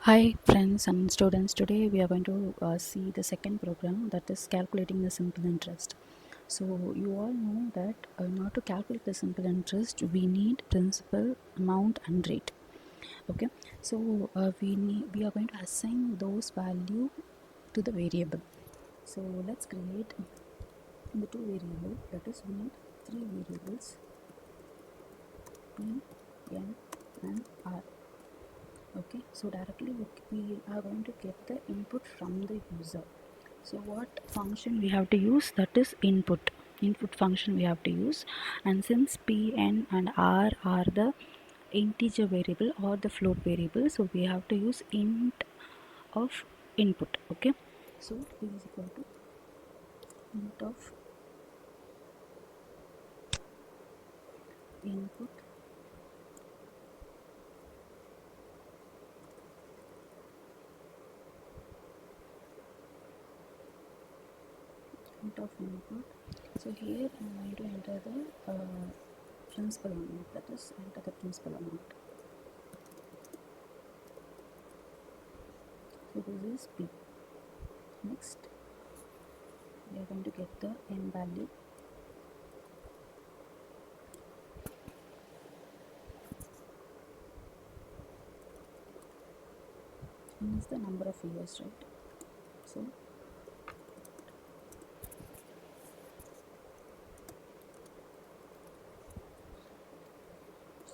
Hi friends and students, today we are going to see the second program, that is calculating the simple interest. So you all know that in order to calculate the simple interest we need principal, amount and rate. Okay, so we are going to assign those value to the variable. So let's create the two variables, that is we need three variables, P, N and R. Okay, so directly we are going to get the input from the user. So what function we have to use, that is input function we have to use. And since p, n and r are the integer variable or the float variable, so we have to use int of input. Okay, so p is equal to int of input int of input. So here I'm going to enter the principal amount, that is enter the principal amount. So this is p. Next we are going to get the n value. N is the number of years, right? So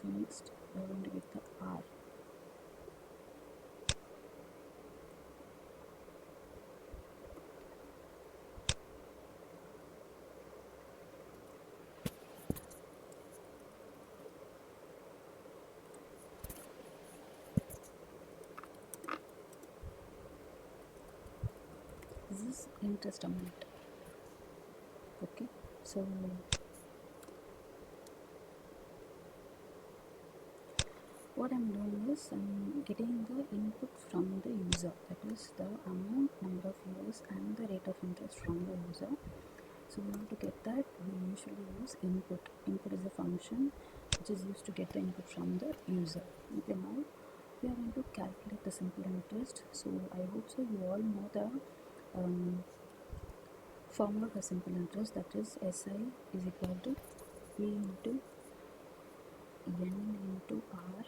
next we are going to get the r. This is interest amount. Okay, so what I'm doing is I'm getting the input from the user, that is the amount, number of years and the rate of interest from the user. So in order to get that, we usually use input. Input is a function which is used to get the input from the user. Okay, now we are going to calculate the simple interest. So I hope so you all know the formula for simple interest, that is SI is equal to P into N into R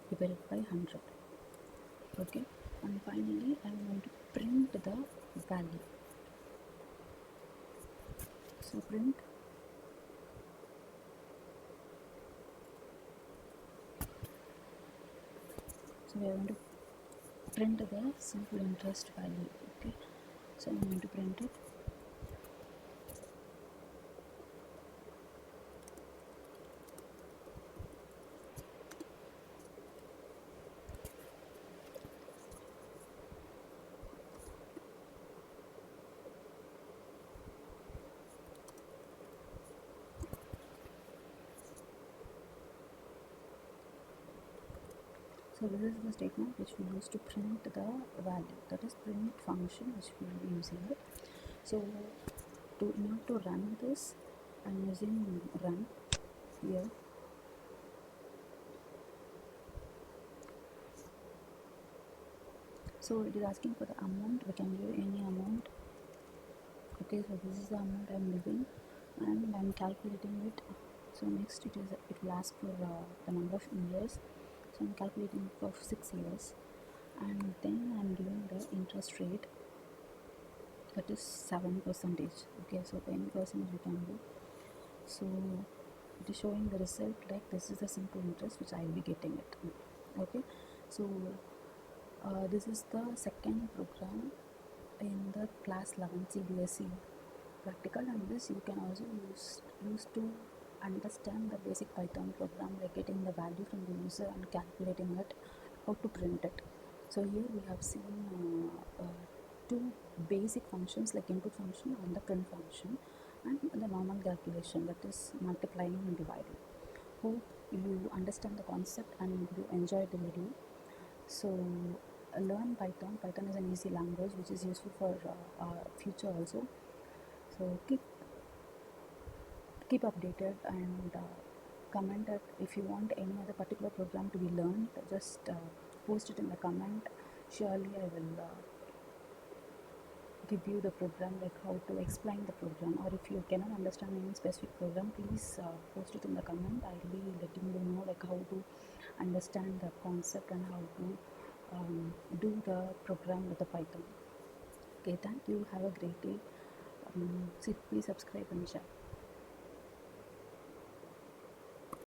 divided by 100. Okay, and finally I am going to print the value. So print, so we are going to print the simple interest value. Okay, so I'm going to print it. So this is the statement which we use to print the value, that is print function which we will be using it. So in order to run this, I'm using run here. So it is asking for the amount, we can give any amount. Okay, so this is the amount I'm giving and I'm calculating it. So next it will ask for the number of years, so I'm calculating for 6 years, and then I'm giving the interest rate, that is 7%. Okay, so 10% we can do. So it is showing the result like this is the simple interest which I will be getting it. Okay, so this is the second program in the class 11 CBSE practical, and this you can also use to understand the basic Python program, like getting the value from the user and calculating it, how to print it. So here we have seen two basic functions like input function and the print function, and the normal calculation, that is multiplying and dividing. Hope you understand the concept and you enjoy the video. So learn Python. Python is an easy language which is useful for future also. So keep updated and comment that if you want any other particular program to be learned, just post it in the comment. Surely I will give you the program, like how to explain the program, or if you cannot understand any specific program, please post it in the comment. I'll be letting you know like how to understand the concept and how to do the program with the Python. Okay, thank you, have a great day. Please subscribe and share.